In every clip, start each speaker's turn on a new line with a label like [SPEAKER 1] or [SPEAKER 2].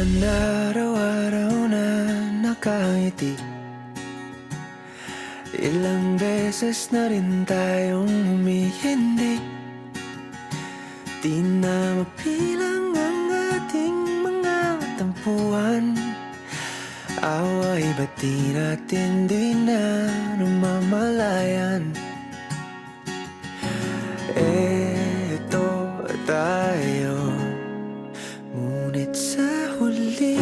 [SPEAKER 1] naman araw-araw na nakangiti. Ilang beses na rin tayong humihindi. Di na mapilang ang ating mga tampuhan. Away ba't di natin di na namamalayan? Eto tayo, ngunit sa huli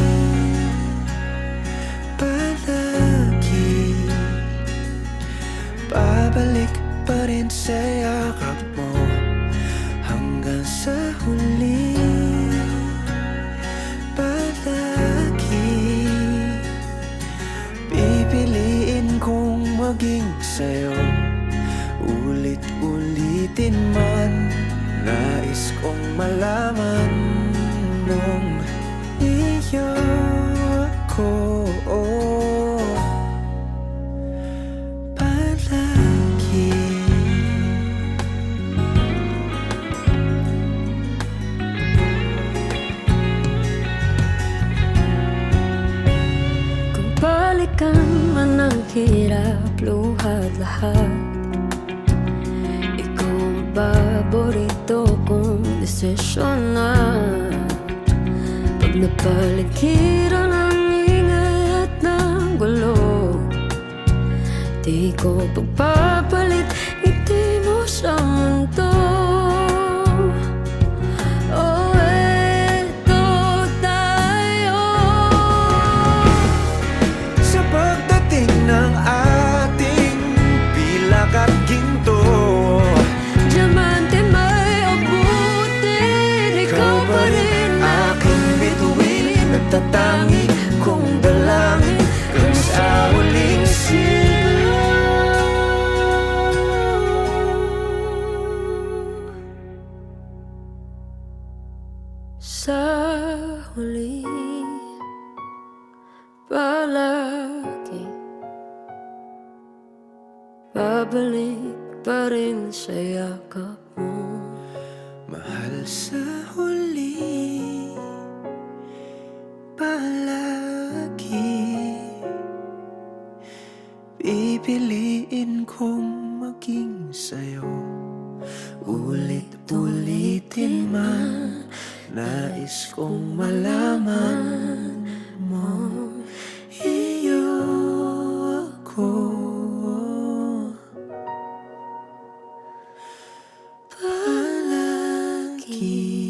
[SPEAKER 1] palagi babalik pa rin sa yakap mo. Hanggang sa huli palagi pipiliin kong maging sa'yo. Ulit-ulitin man, nais kong malaman mong iyo ako palagi.
[SPEAKER 2] Kung balikan man ang hirap, luha at lahat, ikaw ang paborito kong desisyon na. Pag napaligiran ang ingay at ng gulo, di ko pagpapalit ngiti mo sa mundo. Oh, eto tayo.
[SPEAKER 1] Sa pagdating ng ating pilak at ginto,
[SPEAKER 2] Diamante may abutin, ikaw pa rin
[SPEAKER 1] aking bituin, nagtatangi kong dalangin kung sa huling sigaw.
[SPEAKER 2] Sa huli palagi babalik pa rin sa yakap mo.
[SPEAKER 1] Mahal, sa huli palagi pipiliin kong maging sa'yo. Ulit-ulitin man, nais kong malaman mo iyo ako palagi.